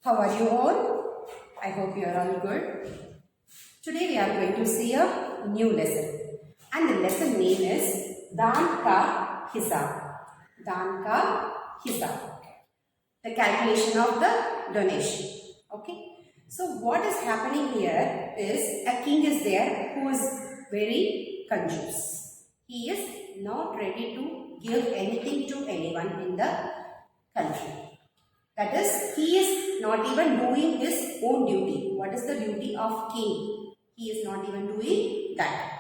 How are you all? I hope you are all good. Today we are going to see a new lesson. And the lesson name is Daan Ka Hisab. Daan Ka Hisab. The calculation of the donation. Okay. So what is happening here is a king is there who is very conscious. He is not ready to give anything to anyone in the country. That is, he is not even doing his own duty. What is the duty of king? He is not even doing that.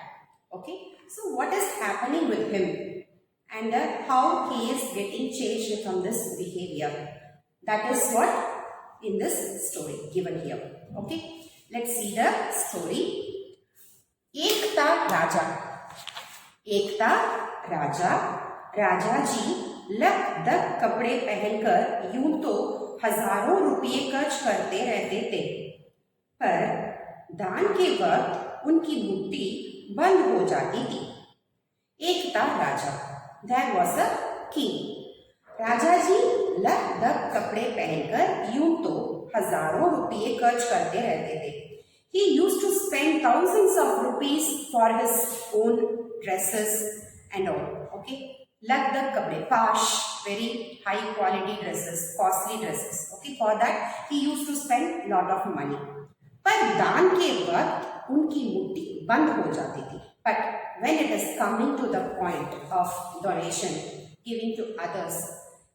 Okay. So what is happening with him? And how he is getting changed from this behavior. That is what in this story given here. Okay. Let's see the story. एक था राजा. एक था राजा. राजा जी लक-दक कपड़े पहनकर यूं तो हजारों रुपये खर्च करते रहते थे, पर दान के वक्त उनकी मुट्ठी बंद हो जाती थी. एक था राजा. There was a king. राजा जी लक-दक कपड़े पहनकर यूं तो हजारों रुपये खर्च करते रहते थे. He used to spend thousands of rupees for his own dresses and all. Okay. Lak-dak kapde, posh, very high quality dresses, costly dresses. Okay, for that he used to spend lot of money. पर दान के वक्त उनकी मुट्ठी बंद हो जाती थी. But when it is coming to the point of donation, giving to others,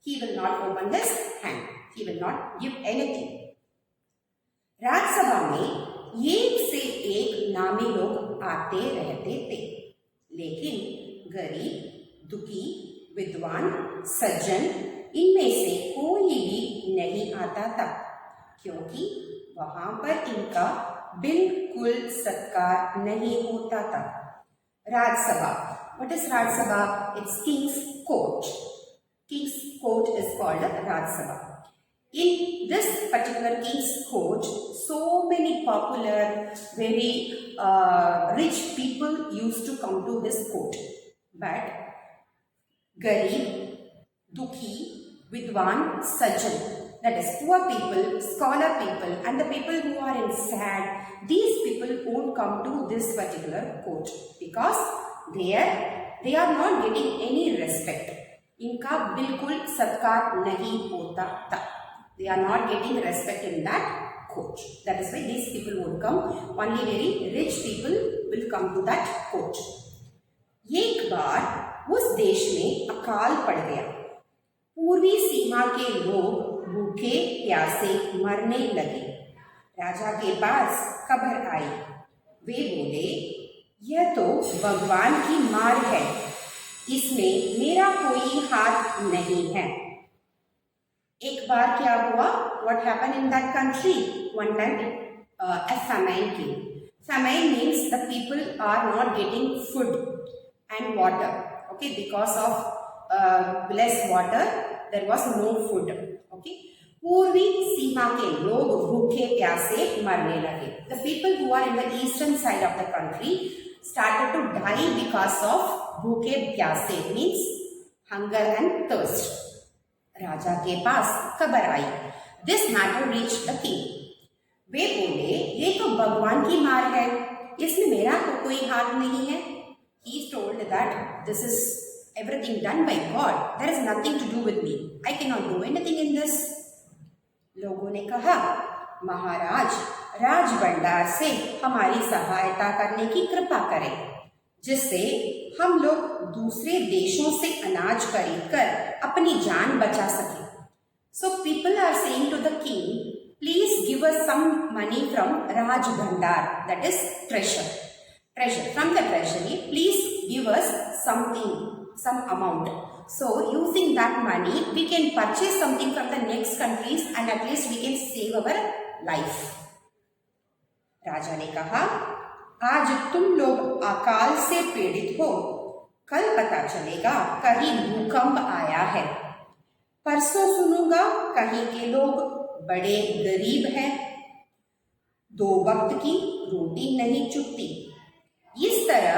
he will not open his hand. He will not give anything. Rajya Sabha में एक से एक नामी लोग आते रहते थे, लेकिन गरीब, दुखी, विद्वान, सज्जन इनमें से कोई भी नहीं आता था, क्योंकि वहां पर इनका बिल्कुल सत्कार नहीं होता था. Rajya Sabha. What is Rajya Sabha? It's king's court. King's court is called Rajya Sabha. In this particular king's court, so many popular, very rich people used to come to his court. But Garib, Dukhi, Vidwan, Sajjan, that is poor people, scholar people, and the people who are in sad, these people won't come to this particular court because they are not getting any respect. इनका बिल्कुल सत्कार नहीं होता था. They are not getting respect in that court. That is why these people would come. Only very rich people will come to that court. एक बार उस देश में अकाल पड़ गया. पूर्वी सीमा के लोग भूखे प्यासे मरने लगे. राजा के पास खबर आई. वे बोले, यह तो भगवान की मार है, इसमें मेरा कोई हाथ नहीं है. एक बार क्या हुआ? What happened in that country? One time a famine came. Famine means the people are not getting food and water. Okay, because of less water, there was no food. Okay, पूर्वी सीमा के लोग भूखे प्यासे मरने लगे. The people who are in the eastern side of the country started to die because of भूखे प्यासे means hunger and thirst. राजा के पास खबर आई. This matter reached the king. वे बोले, ये तो भगवान की मार है, इसमें मेरा तो कोई हाथ नहीं है. He told that this is everything done by God. There is nothing to do with me. I cannot do anything in this. लोगों ने कहा, महाराज राज भंडार से हमारी सहायता करने की कृपा करें, जिससे हम लोग दूसरे देशों से अनाज खरीदकर अपनी जान बचा सकें. So people are saying to the king, please give us some money from Raj Bhandar, that is treasure. From the treasury, please give us something, some amount. So using that money, we can purchase something from the next countries and at least we can save our life. राजा ने कहा, आज तुम लोग अकाल से पीड़ित हो, कल पता चलेगा कहीं भूकंप आया है, परसों सुनूंगा कहीं के लोग बड़े गरीब हैं, 2 वक्त की रोटी नहीं चुकती. इस तरह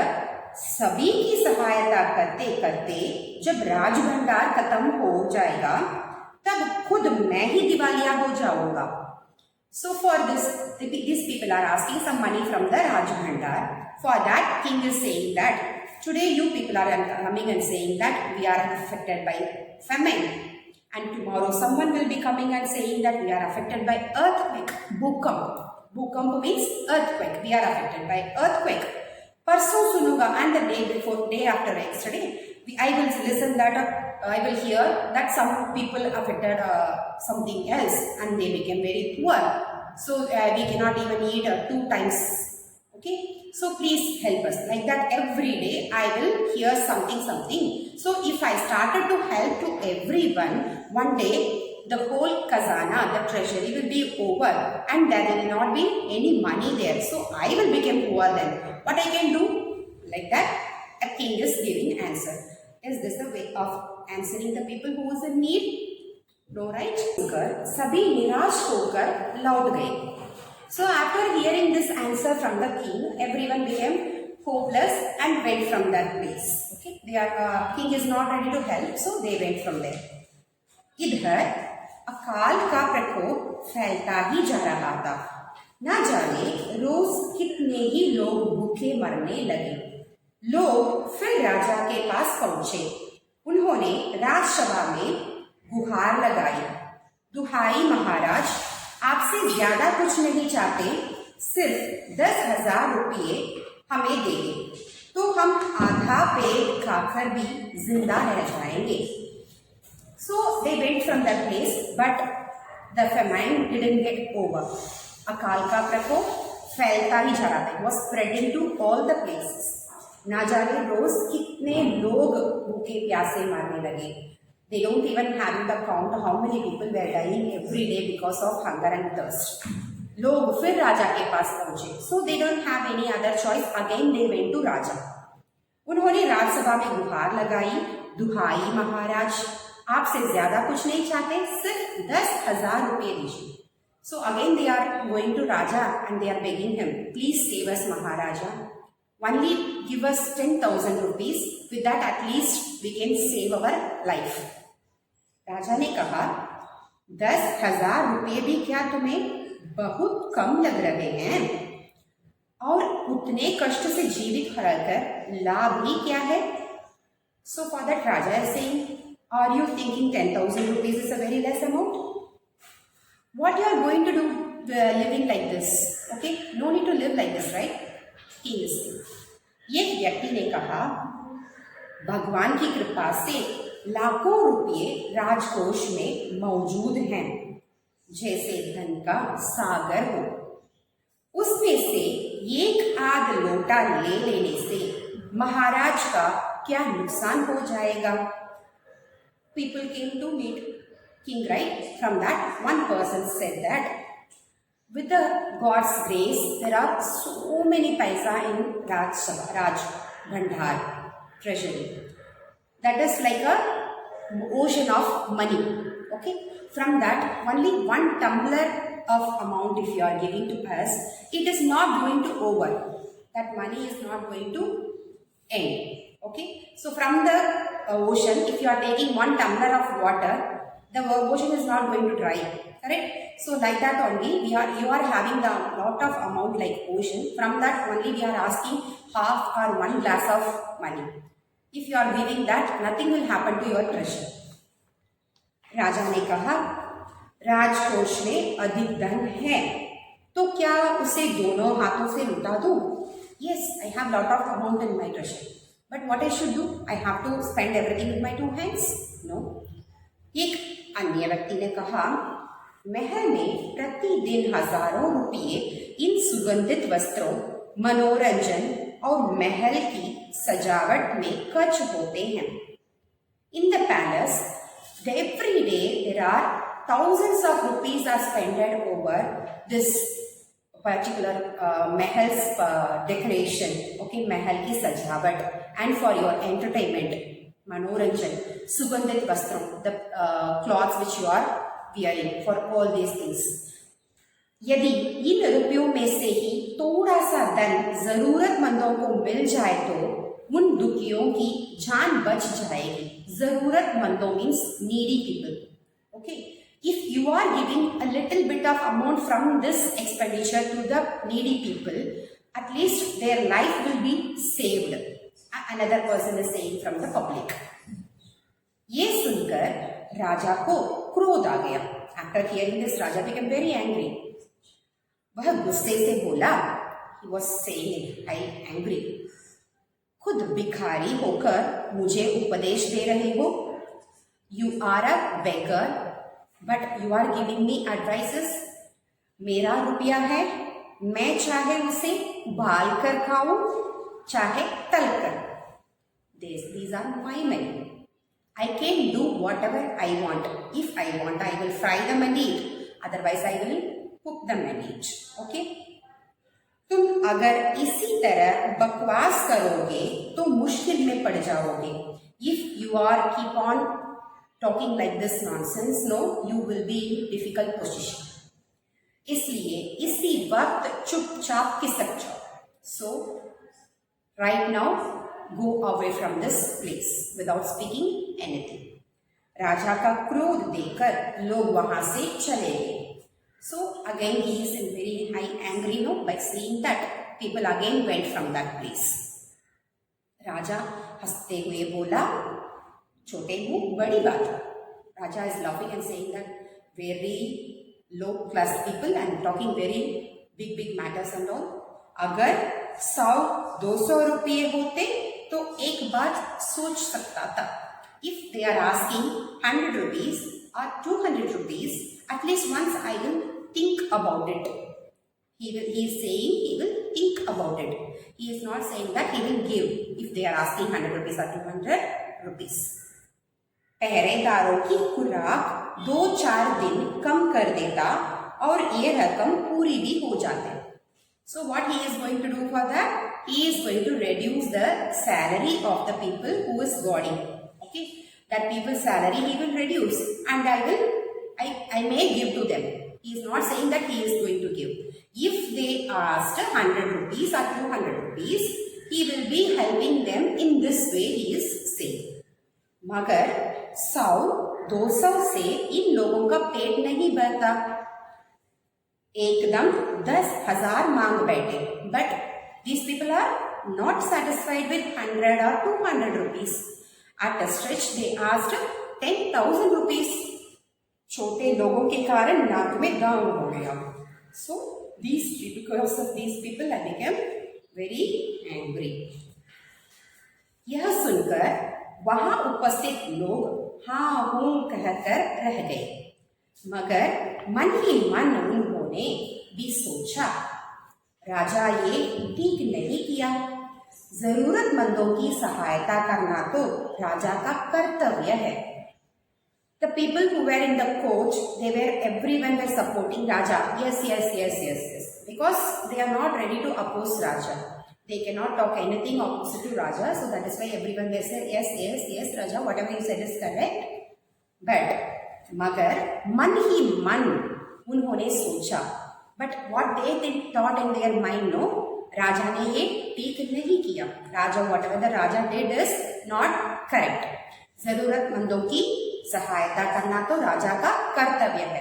सभी की सहायता करते करते जब राज भंडार खत्म हो जाएगा, तब खुद मैं ही दिवालिया हो जाऊंगा. So for this, these people are asking some money from the Raj Bhandar. For that, king is saying that today you people are coming and saying that we are affected by famine. And tomorrow someone will be coming and saying that we are affected by earthquake, bhukamp. Bhukamp means earthquake. We are affected by earthquake. Parso sunuga, and the day after yesterday, I will listen that I will hear that some people affected something else and they became very poor. So we cannot even eat 2 times. Okay. So please help us. Like that every day I will hear something. So if I started to help to everyone, one day the whole khazana, the treasury will be over and there will not be any money there. So I will become poor then. What I can do? Like that a king is giving answer. Is this the way of answering the people who is in need? No, right? सभी निराश होकर लौट गए. So after hearing this answer from the king, everyone became hopeless and went from that place. Okay, king is not ready to help, so they went from there. इधर अकाल का प्रकोप फैलता ही जा रहा था. ना जाने रोज कितने ही लोग भूखे मरने लगे. लोग फिर राजा के पास पहुंचे. उन्होंने राजसभा में गुहार लगाई. दुहाई महाराज, आपसे ज्यादा कुछ नहीं चाहते, सिर्फ 10,000 रुपये हमें दे दें तो हम आधा पेट खाकर भी जिंदा रह जाएंगे. So they went from that place, but the famine didn't get over. अकाल का प्रकोप फैलता ही जा रहा था. It was spreading to all the places. ना जाने रोज कितने लोग भूखे प्यासे मरने लगे. They don't even have the count how many people were dying every day because of hunger and thirst. लोग फिर राजा के पास पहुंचे. So they don't have any other choice. Again they went to राजा. उन्होंने राजसभा में गुहार लगाई. दुहाई महाराज, आपसे ज्यादा कुछ नहीं चाहते, सिर्फ 10,000 रुपये दीजिए. So again they are going to Raja and they are begging him, please save us Maharaja. Only give us 10,000 rupees. With that at least we can save our life. राजा ने कहा, 10,000 रुपये भी क्या तुम्हें बहुत कम लग रहे हैं? और उतने कष्ट से जीवित रहकर लाभ ही क्या है? So for that Raja is saying, are you thinking 10,000 rupees is a very less amount? What you are going to do living like this? Okay, no need to live like this, right? King is saying. एक व्यक्ति ने कहा, भगवान की कृपा से लाखों रुपये राजकोष में मौजूद हैं, जैसे धन का सागर हो. उसमें से एक आध लोटा ले लेने से महाराज का क्या नुकसान हो जाएगा? People came to meet king, right? From that, one person said that with the God's grace, there are so many paisa in Raj Bhandar treasury. That is like a ocean of money. Okay, from that, only one tumbler of amount if you are giving to us, it is not going to over. That money is not going to end. Okay, so from the ocean, if you are taking one tumbler of water, the ocean is not going to dry. Correct? So like that only, you are having the lot of amount like ocean. From that only we are asking half or one glass of money. If you are giving that, nothing will happen to your treasure. राजा ने कहा, राजकोष में अधिक धन है, तो क्या उसे दोनों हाथों से लुटा दूं? Yes, I have lot of amount in my treasure. But what I should do? I have to spend everything with my 2 hands? No. एक अन्य व्यक्ति ने कहा, महल में प्रतिदिन हजारों रुपये इन सुगंधित वस्त्रों, मनोरंजन और महल की सजावट में खर्च होते हैं. In the palace, every day there are thousands of rupees are spent over this particular mahal's decoration. Okay, mahal की सजावट and for your entertainment, मनोरंजन, सुगंधित वस्त्रों, the clothes which you are wearing, for all these things. यदि इन रुपयों में से ही थोड़ा सा धन जरूरतमंदों को मिल जाए तो उन दुखियों की जान बच जाएगी. जरूरतमंदों means needy people. Okay, If you are giving a little bit of amount from this expenditure to the needy people, at least their life will be saved. Another person is saying from the public. ये सुनकर राजा को क्रोध आ गया. After hearing this, Raja became very angry. वह गुस्से से बोला. He was saying in high angry. खुद भिखारी होकर मुझे उपदेश दे रहे हो. You are a beggar, but you are giving me advices. मेरा रुपया है, मैं चाहे उसे उबाल कर खाऊं, चाहे तल कर. These are my money. I can do whatever I want. If I want, I will fry them and eat. Otherwise, I will cook them and eat. Okay? तुम अगर इसी तरह बकवास करोगे तो मुश्किल में पड़ जाओगे. If you are keep on talking like this nonsense, no, you will be in difficult position. इसलिए इसी वक्त चुपचाप खिसक जाओ. So, right now, go away from this place without speaking anything. राजा का क्रोध देखकर लोग वहां से चले गए. So again he is in very high angry no by seeing that people again went from that place. राजा हंसते हुए बोला, छोटे मुंह बड़ी बात. Raja is laughing and saying that very low class people and talking very big matters and all. अगर 100-200 रुपये होते तो एक बात सोच सकता था. If they are asking 100 rupees or 200 rupees, at least once I will think about it. He is saying he will think about it. He is not saying that he will give if they are asking 100 rupees or 200 rupees. पहरेदारों की खुराक 2-4 दिन कम कर देता और ये रकम पूरी भी हो जाती. So what he is going to do for that? He is going to reduce the salary of the people who is guarding. Okay, that people's salary he will reduce, and I may give to them. He is not saying that he is going to give. If they asked 100 rupees or 200 rupees, he will be helping them in this way. He is saying. मगर 100-200 से इन लोगों का पेट नहीं भरता. एकदम 10,000 मांग बैठे. But these people are not satisfied with 100 or 200 rupees. At a stretch, they asked 10,000 rupees. छोटे लोगों के कारण नाक में दाम हो गया. So because of these people, I became very angry. यह सुनकर वहां उपस्थित लोग हाँ हूं कहकर रह गए. मगर मन ही मन उन्होंने भी सोचा, राजा ये ठीक नहीं किया. जरूरतमंदों की सहायता करना तो राजा का कर्तव्य है. The people who were in the coach, everyone were supporting Raja. Yes. Because they are not ready to oppose Raja. They cannot talk anything opposite to Raja. So that is why everyone they said, yes, Raja, whatever you said is correct. But, मगर मन ही मन उन्होंने सोचा. But what they thought in their mind, no, राजा ने ये ठीक नहीं किया. राजा, whatever the Raja did is not correct. जरूरतमंदों की सहायता करना तो राजा का कर्तव्य है.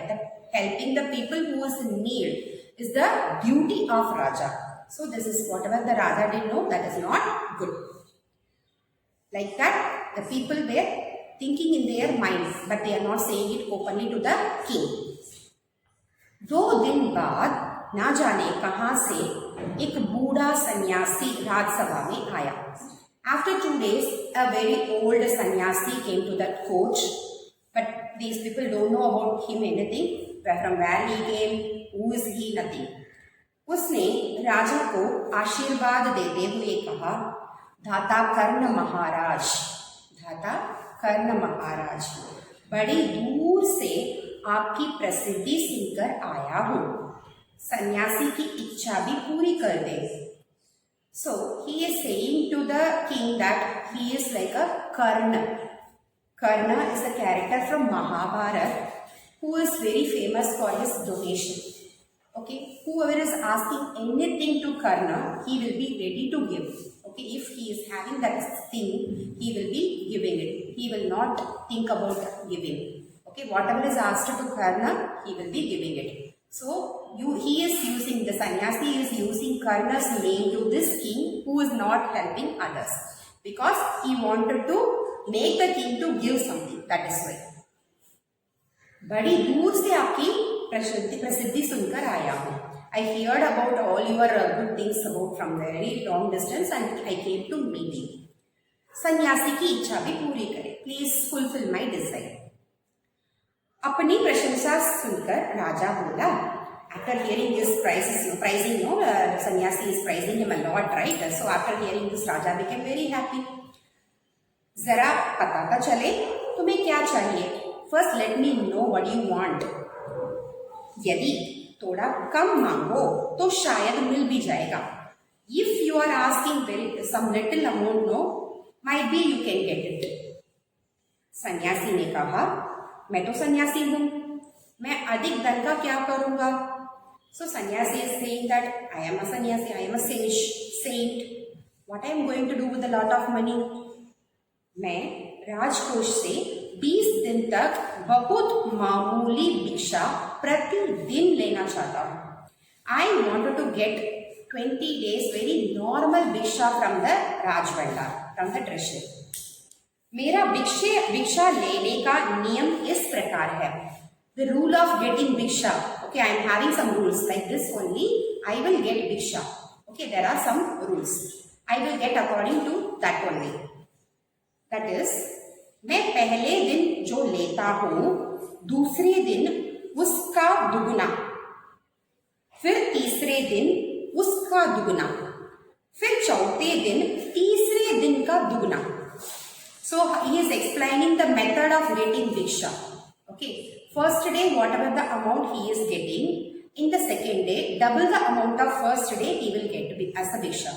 Helping the people who is in need is the duty of Raja. So this is whatever the Raja did, no, that is not good. Like that, the people were thinking in their minds, but they are not saying it openly to the king. 2 दिन बाद ना जाने कहां से एक बूढ़ा सन्यासी राजसभा में आया. After 2 days, a very old sannyasi came to that coach, but these people don't know about him anything, from where he came, who is he, nothing. उसने राजा को आशीर्वाद देते हुए कहा, धाता कर्ण महाराज, बड़ी दूर से आपकी प्रसिद्धि सुनकर आया हूँ. सन्यासी की इच्छा भी पूरी कर दे. So he is saying to the king that he is like a Karna. Karna is a character from Mahabharata who is very famous for his donation. Okay, whoever is asking anything to Karna, he will be ready to give. Okay, if he is having that thing, he will be giving it. He will not think about giving. Okay, whatever is asked to Karna, he will be giving it. So he is using, the sannyasi is using Karna's name to this king who is not helping others, because he wanted to make the king to give something. That is why. बड़ी दूर से आपकी प्रसिद्धि सुनकर आया हूँ. I heard about all your good things about from very long distance and I came to meet you. सन्यासी की इच्छा भी पूरी करें. Please fulfill my desire. अपनी प्रशंसा सुनकर राजा बोला. After hearing his praising, sannyasi is praising him a lot, right? So after hearing this, Raja became very happy. जरा पता तो चले तुम्हें क्या चाहिए. First, let me know what you want. यदि थोड़ा कम मांगो तो शायद मिल भी जाएगा. If you are asking some little amount, no, might be you can get it. सन्यासी ने कहा, मैं तो सन्यासी हूँ, मैं अधिक धन का क्या करूँगा? So सन्यासी is saying that I am a सन्यासी, I am a saint. What I am going to do with a lot of money? मैं राजकोष से 20 दिन तक बहुत मामूली भिक्षा प्रतिदिन लेना चाहता हूँ. I wanted to get 20 days very normal भिक्षा from the राजभंडार, from the treasury. मेरा भिक्षा लेने का नियम इस प्रकार है. The rule of getting भिक्षा. Okay, I am having some rules like this only. I will get भिक्षा. Okay, there are some rules. I will get according to that only. That is, मैं पहले दिन जो लेता हूँ दूसरे दिन उसका दुगुना, फिर तीसरे दिन उसका दुगुना, फिर चौथे दिन तीसरे दिन का दुगुना. So he is explaining the method of getting भिक्षा. Okay, first day whatever the amount he is getting, in the second day double the amount of first day he will get as a भिक्षा.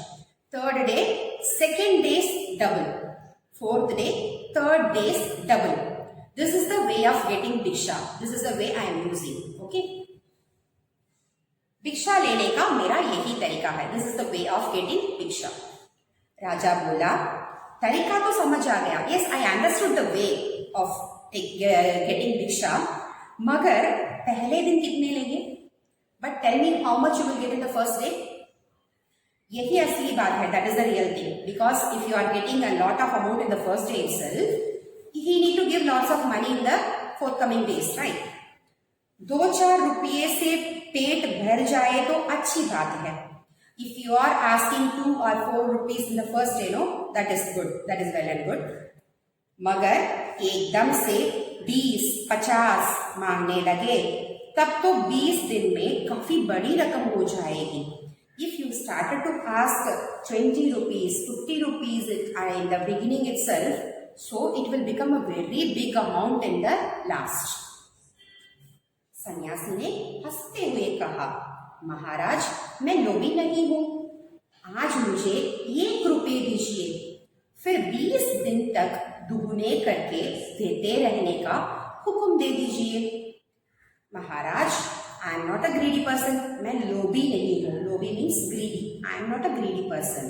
Third day, second day's double. Fourth day, third day's double. This is the way of getting भिक्षा. This is the way I am using. Okay. भिक्षा लेने का मेरा यही तरीका है. This is the way of getting भिक्षा. राजा बोला, तरीका तो समझ आ गया. Yes, I understood the way of getting भिक्षा. मगर पहले दिन कितने लेंगे? But tell me how much you will get in the first day. यही असली बात है. That is the real thing. Because if you are getting a lot of amount in the first day itself, he need to give lots of money in the forthcoming days, right? 2-4 रुपये से पेट भर जाए तो अच्छी बात है. If you are asking 2 or 4 rupees in the first day, no, that is good. That is well and good. मगर एकदम से 20-50 मांगने लगे, तब तो 20 दिन में काफी बड़ी रकम हो जाएगी. If you started to ask 20 rupees, 50 rupees in the beginning itself, so it will become a very big amount in the last. सन्यासी ने हंसते हुए कहा, महाराज मैं लोभी नहीं हूँ. आज मुझे 1 रुपये दीजिए, फिर 20 दिन तक दुगुने करके देते रहने का हुक्म दे दीजिए. महाराज, I am not a greedy person. मैं लोभी नहीं हूँ. लोभी means greedy. I am not a greedy person.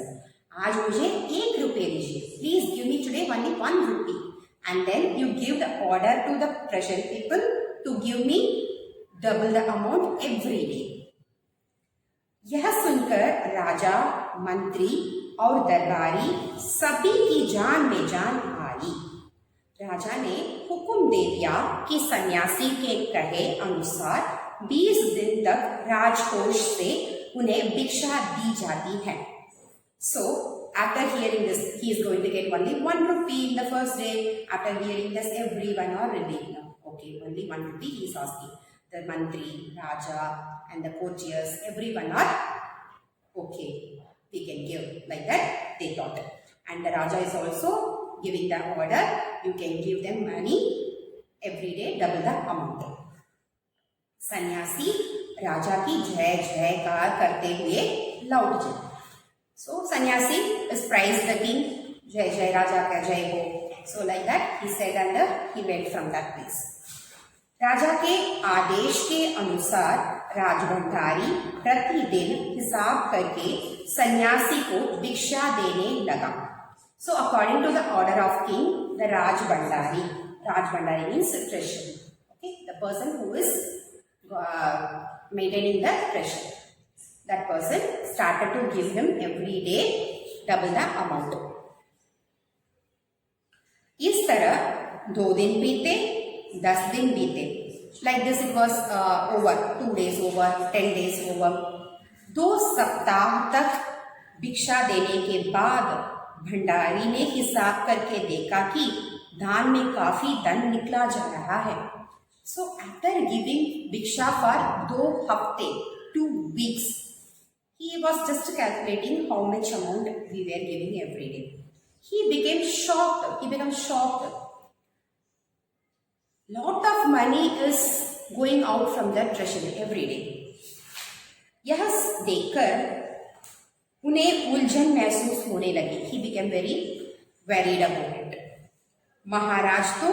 आज मुझे 1 रुपये दीजिए. Please give me today only 1 rupee. And then you give the order to the treasury people to give me double the amount every day. यह सुनकर राजा, मंत्री और दरबारी सभी की जान में जान आई. राजा ने हुक्म दे दिया कि सन्यासी के कहे अनुसार 20 दिन तक राजकोष से उन्हें भिक्षा दी जाती है. So after hearing this, he is going to get only 1 rupee in the first day. After hearing this, everyone are relieved now. Okay, only 1 rupee he is asking. The mantri, raja, and the courtiers, everyone are okay. We can give like that. They thought, and the raja is also giving the order. You can give them money every day, double the amount. सन्यासी राजा की जय जयकार करते हुए लौट गए. So सन्यासी is praised the king. जय जय राजा का जय हो. So like that he said and he went from that place. राजा के आदेश के अनुसार राजभंडारी प्रतिदिन हिसाब करके सन्यासी को भिक्षा देने लगा. So according to the order of king, the Rajbhandari means treasury. Okay, the person who is maintaining the treasure, that person started to give him every day double the amount. इस तरह 2 दिन बीते, 10 दिन बीते. Like this it was over. 2 days over, 10 days over. 2 सप्ताह तक भिक्षा देने के बाद भंडारी ने हिसाब करके देखा कि दान में काफी धन निकला जा रहा है. So after giving भिक्षा for 2 हफ्ते, 2 weeks, he was just calculating how much amount we were giving every day. He became shocked. He became shocked. Lot of money is going out from the treasury every day. यह देखकर उन्हें उलझन महसूस होने लगी. He became very worried about it. महाराज तो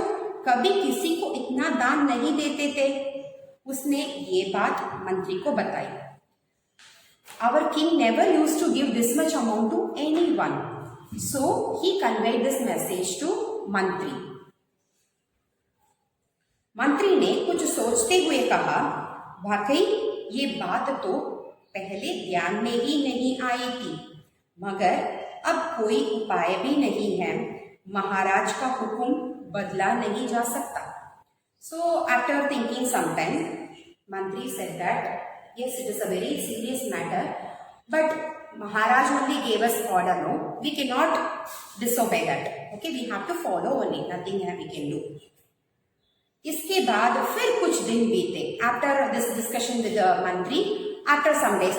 कभी किसी को इतना दान नहीं देते थे. उसने ये बात मंत्री को बताई. Our king never used to give this much amount to anyone. So he conveyed this message to मंत्री. मंत्री ने कुछ सोचते हुए कहा, वाकई ये बात तो पहले ध्यान में ही नहीं आई थी, मगर अब कोई उपाय भी नहीं है. महाराज का हुक्म बदला नहीं जा सकता. So after thinking some time, मंत्री said that yes, it is a very serious matter, but Maharaj only gave us order. No, we cannot disobey that. Okay, we have to follow only. Nothing we can do. इसके बाद फिर कुछ दिन बीते. After this discussion with the मंत्री, after some days,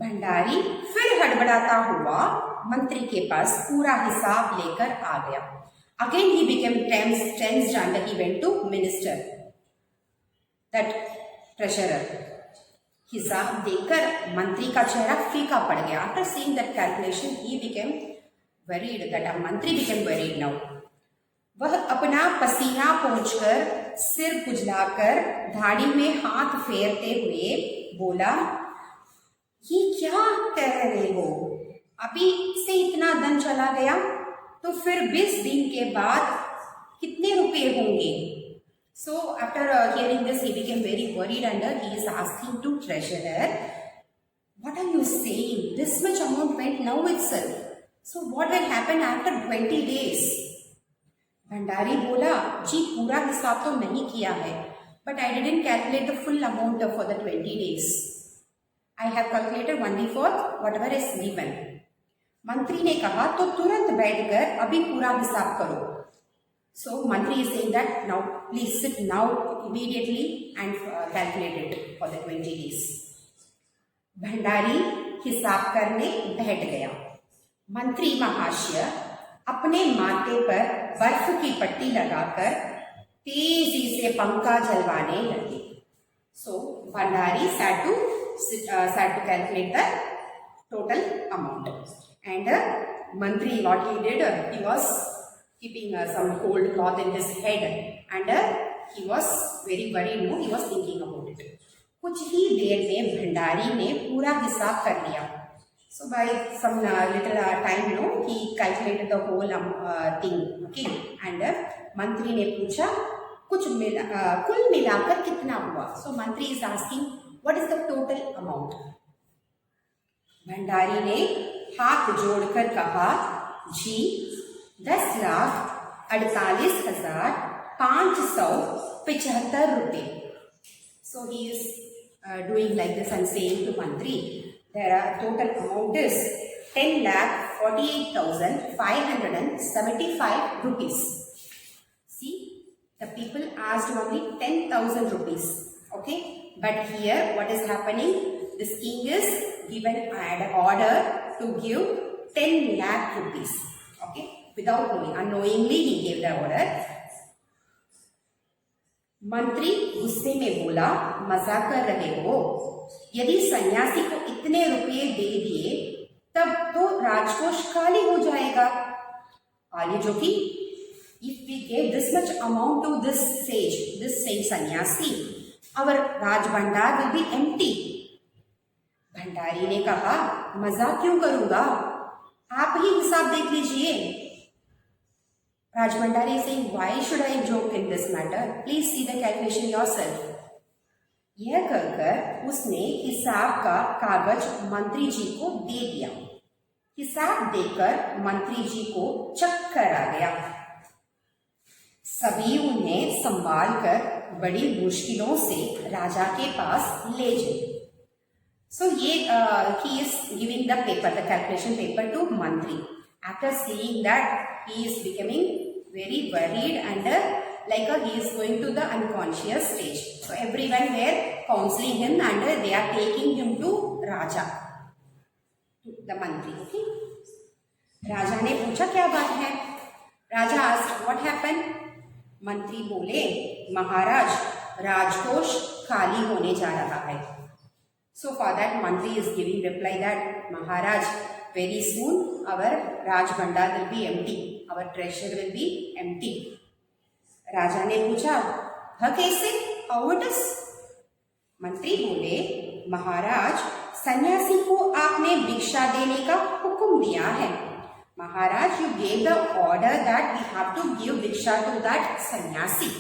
Bhandari फिर हड़बड़ाता हुआ मंत्री के पास पूरा हिसाब लेकर आ गया. Again he became tensed and he went to minister, that treasurer. हिसाब देखकर मंत्री का चेहरा फीका पड़ गया. After seeing that calculation, he became worried. That मंत्री became worried now. वह अपना पसीना पोंछकर, सिर खुजलाकर, धाड़ी में हाथ फेरते हुए बोला, ये क्या कह रहे हो? अभी से इतना धन चला गया तो फिर 20 दिन के बाद कितने रुपए होंगे? So after hearing this, he became very worried and he is asking to treasurer, what are you saying? This much amount went now itself. So what will happen after 20 days? Bhandari बोला, जी पूरा हिसाब तो नहीं किया है, but I didn't calculate the full amount for the 20 days. I have calculated only for whatever is given. मंत्री ने कहा, तो तुरंत बैठकर अभी पूरा हिसाब करो. So मंत्री is saying that now please sit now immediately and calculate it for the 20 days. Bhandari हिसाब करने बैठ गया. मंत्री महाशय अपने माथे पर बर्फ की पट्टी लगाकर तेजी से पंखा जलवाने लगे. So Bhandari sat to calculate the total amount. And मंत्री what he did, he was keeping some cold cloth in his head and he was very worried. No, he was thinking about it. कुछ ही देर में भंडारी ने पूरा हिसाब कर लिया. So by some little time, no, he calculated the whole thing. Okay, and मंत्री ने पूछा, कुल मिलाकर कितना हुआ? So मंत्री is asking, what is the total amount? Bhandari ने हाथ जोड़कर कहा, जी 10,48,575 रुपए. So he is doing like this and saying to मंत्री, their total amount is 10,48,575 rupees. See, the people asked only 10,000 rupees. Okay, but here what is happening? This king is given an order to give 10 lakh rupees. Okay, without knowing, unknowingly he gave the order. मंत्री गुस्से में बोला, मजाक कर रहे हो? यदि सन्यासी को इतने रुपये दे दिए तब तो राजकोष खाली हो जाएगा. आगे जो कि if we gave this much amount to this sage सन्यासी, our राज भंडार will be empty. भंडारी ने कहा, मजाक क्यों करूंगा, आप ही हिसाब देख लीजिए. Raj Bhandari is saying, why should I joke in this matter? Please see the calculation yourself. यह कहकर उसने हिसाब का कागज मंत्री जी को दे दिया। हिसाब देकर मंत्री जी को चक्कर आ गया। सभी उन्हें संभाल कर बड़ी मुश्किलों से राजा के पास ले गए। So he is giving the paper, the calculation paper to Mantri. After seeing that, he is becoming very worried and he is going to the unconscious stage. So everyone were counseling him and they are taking him to Raja, to the Mantri. Okay. राजा ने पूछा क्या बात है? राजा asked what happened? मंत्री बोले, महाराज राजकोष खाली होने जा रहा है। So for that Mantri is giving reply that Maharaj, very soon our Raj Bhandar will be empty, our treasure will be empty. राजा ने पूछा, वह कैसे? How it is? मंत्री बोले, महाराज सन्यासी को आपने भिक्षा देने का हुक्म दिया है। महाराज, you gave the order that we have to give भिक्षा to that सन्यासी।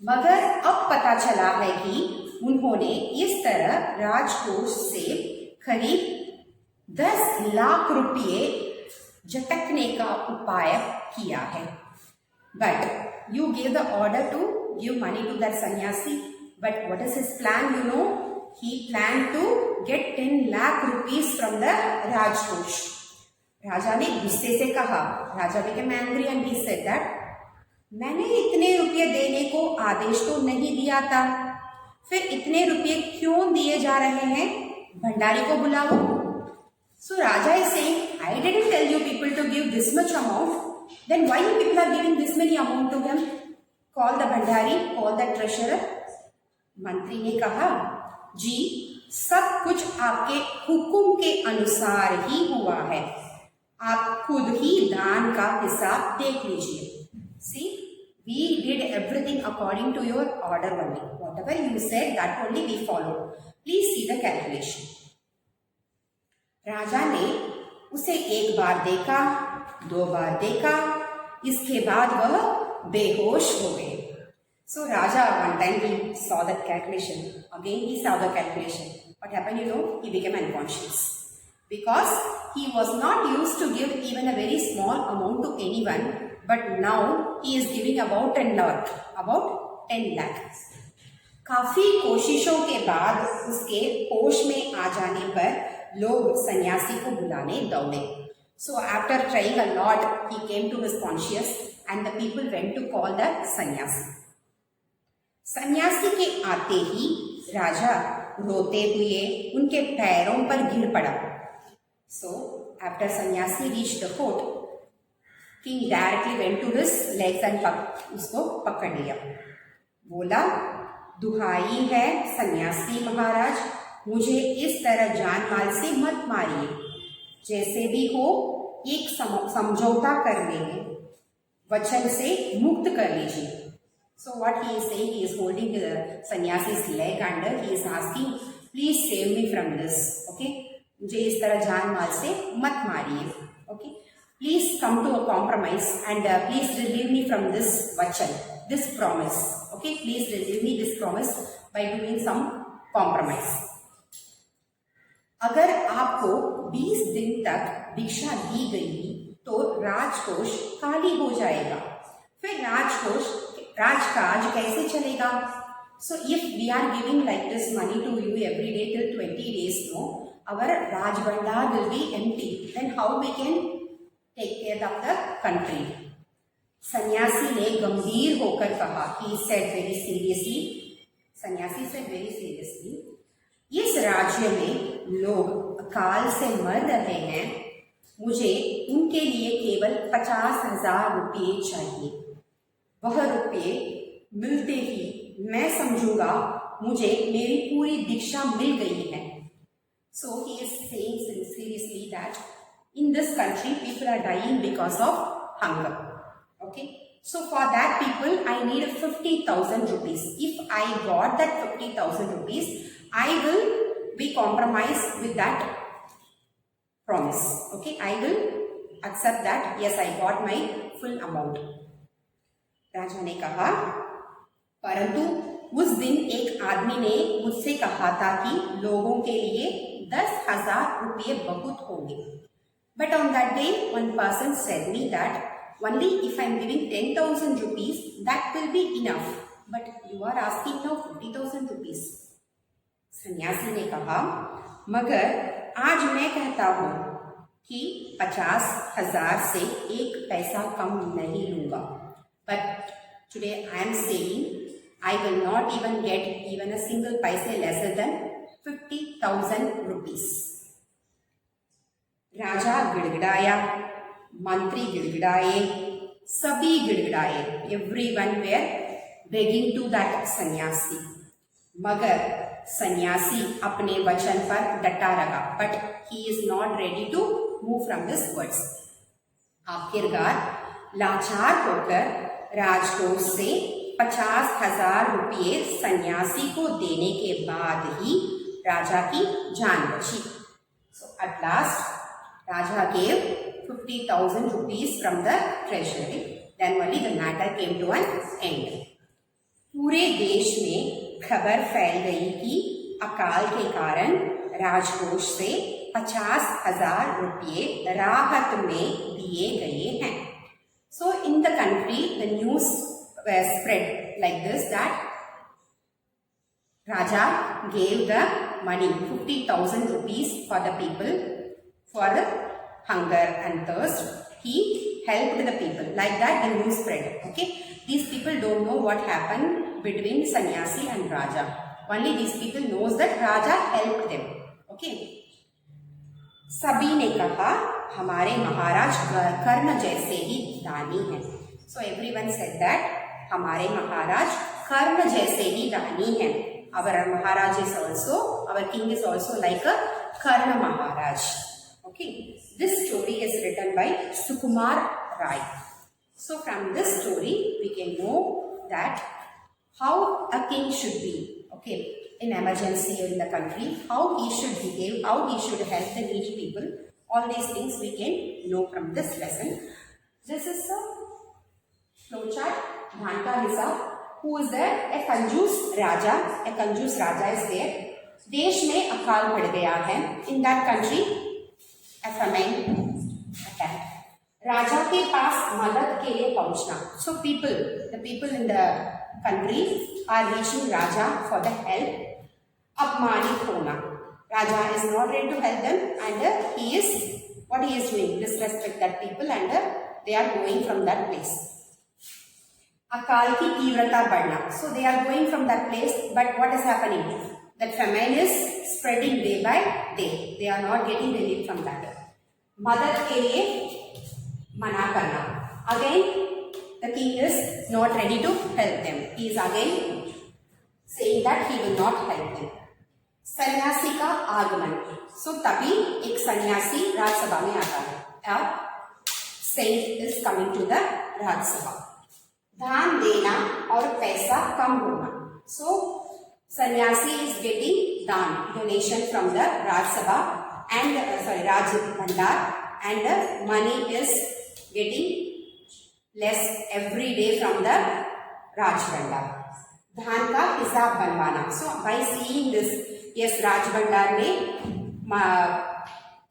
मगर अब पता चला है कि उन्होंने इस तरह राजकोष से करीब 10 लाख रुपये झटकने का उपाय किया है। But you gave the order to give money to that sannyasi. But what is his plan? You know, he planned to get 10 lakh rupees from the Rajkosh. राजा ने गुस्से से कहा, राजा became angry and he said that मैंने इतने रुपये देने को आदेश तो नहीं दिया था, फिर इतने रुपये क्यों दिए जा रहे हैं? भंडारी को बुलाओ। So Raja is saying, I didn't tell you people to give this much amount. Then why you people are giving this many amount to him? Call the Bhandari, call the treasurer. मंत्री ने कहा, जी सब कुछ आपके हुक्म के अनुसार ही हुआ है, आप खुद ही दान का हिसाब देख लीजिए। See, we did everything according to your order only. Whatever you said, that only we followed. Please see the calculation. राजा ने उसे एक बार देखा, 2 बार देखा, इसके बाद वह बेहोश हो गए। So Raja one time he saw that calculation. Again he saw the calculation. What happened? You know, he became unconscious because he was not used to give even a very small amount to anyone. But now he is giving about 10 lakhs. काफी कोशिशों के बाद उसके होश में आ जाने पर लोग सन्यासी को बुलाने दौड़े। So after trying a lot, he came to his conscious and the people went to call the सन्यासी। सन्यासी के आते ही राजा रोते हुए उनके पैरों पर गिर पड़ा। So after सन्यासी reached the court, king directly went to his legs and उसको पकड़ लिया। बोला, दुहाई है सन्यासी महाराज, मुझे इस तरह जान माल से मत मारिए, जैसे भी हो एक समझौता कर लेंगे, वचन से मुक्त कर लीजिए। So what he is saying, he is holding the sannyasi's leg and he is asking, please save me from this, okay? मुझे इस तरह जान माल से मत मारिए, okay? Please come to a compromise and please relieve me from this vachan, this promise, okay? Please relieve me this promise by doing some compromise. अगर आपको 20 दिन तक भिक्षा दी गई तो राजकोष खाली हो जाएगा, फिर राजकाज कैसे चलेगा? So if we are giving like this money to you every day till 20 days, no, our Raj Bhandar will be empty. Then how we can take care of the country? सन्यासी ने गंभीर होकर कहा, he said very seriously, सन्यासी said very seriously, इस राज्य में लोग अकाल से मर रहे हैं, मुझे उनके लिए केवल 50,000 रुपये चाहिए। वह रुपये मिलते ही मैं समझूंगा मुझे मेरी पूरी दीक्षा मिल गई है। So he is saying seriously that in this country people are dying because of hunger. Okay. So for that people I need 50,000 rupees. If I got that 50,000 rupees, I will be compromised with that promise. Okay. I will accept that. Yes, I got my full amount. राजा ने कहा, परंतु उस दिन एक आदमी ने मुझसे कहा था कि लोगों के लिए 10,000 रुपये बहुत होंगे. But on that day, one person said me that only if I am giving 10,000 rupees, that will be enough. But you are asking now 50,000 rupees. सन्यासी ने कहा, मगर आज मैं कहता हूँ कि 50,000 से एक पैसा कम नहीं लूंगा. But today I am saying I will not even get even a single paise lesser than 50,000 rupees. राजा गिड़गिड़ाया, मंत्री गिड़गिड़ाए, सभी गिड़गिड़ाए. Everyone were begging to that सन्यासी. मगर सन्यासी अपने वचन पर डटा रहा. But he is not ready to move from his words. आखिरकार लाचार होकर राजकोष से 50,000 रुपये सन्यासी को देने के बाद ही राजा की जान बची. So at last Raja gave 50,000 rupees from the treasury. Then only the matter came to an end. पूरे देश में खबर फैल गई कि अकाल के कारण राजकोष से 50,000 रुपये राहत में दिए गए हैं. So in the country, the news was spread like this that Raja gave the money 50,000 rupees for the people for the hunger and thirst. He helped the people. Like that the news spread. Okay. These people don't know what happened between Sannyasi and Raja. Only these people knows that Raja helped them. Okay. सभी ने कहा हमारे महाराज कर्ण जैसे ही दानी हैं. So everyone said that हमारे महाराज कर्ण जैसे ही दानी हैं. Our Maharaj is also, our king is also like a Karna Maharaj. Okay. This story is written by Sukumar Rai. So from this story we can know that how a king should be, okay, in emergency in the country, how he should behave, how he should help the needy people. All these things we can know from this lesson. This is a flowchart. Dhan ka hisab. Who is there? A कंजूस राजा. A कंजूस राजा is there. देश में अकाल पड़ गया है. In that country, a famine attacked. राजा के पास मदद के लिए पहुंचना. So the people in the country are reaching Raja for the help. अपमानित होना. Raja is not ready to help them, and he is doing? Disrespect that people, and they are going from that place. अकाल की तीव्रता बढ़ना. So they are going from that place, but what is happening? That famine is spreading day by day. They are not getting relief from that. मदद के लिए मना करना. Again, the king is not ready to help them. He is again saying that he will not help them. सन्यासी का आगमन. So तभी एक सन्यासी राज्यसभा में आता है. A saint is coming to the Rajya Sabha. दान देना और पैसा कम होना. So sannyasi is getting दान, donation from the Raj Sabha and Raj Bhandar, and the money is getting less every day from the Raj Bhandar. धान का हिसाब बनवाना. So by seeing this, yes, Raj Bhandar में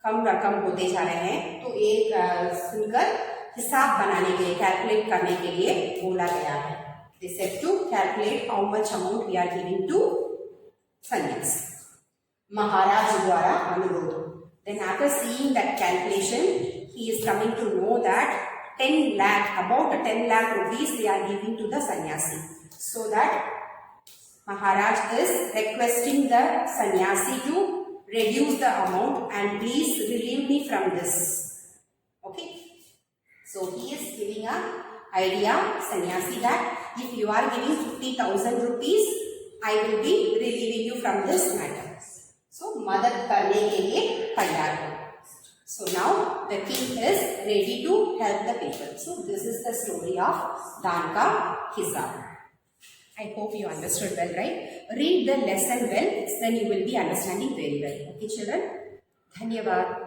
कम रकम होते जा रहे हैं, तो एक सुनकर हिसाब बनाने के लिए, कैलकुलेट करने के लिए बोला गया है. They said to calculate how much amount we are giving to sannyas. महाराज द्वारा अनुरोध. Then after seeing that calculation, he is coming to know that 10 lakh, about 10 lakh rupees they are giving to the sannyasi. So that Maharaj is requesting the sannyasi to reduce the amount and please relieve me from this. Okay. So he is giving a idea, sannyasi, that if you are giving 50,000 rupees, I will be relieving you from this matter. So मदद करने के लिए तैयार हो. So now the king is ready to help the people. So this is the story of दान का हिसाब. I hope you understood well, right? Read the lesson well, then you will be understanding very well. Okay, children? धन्यवाद.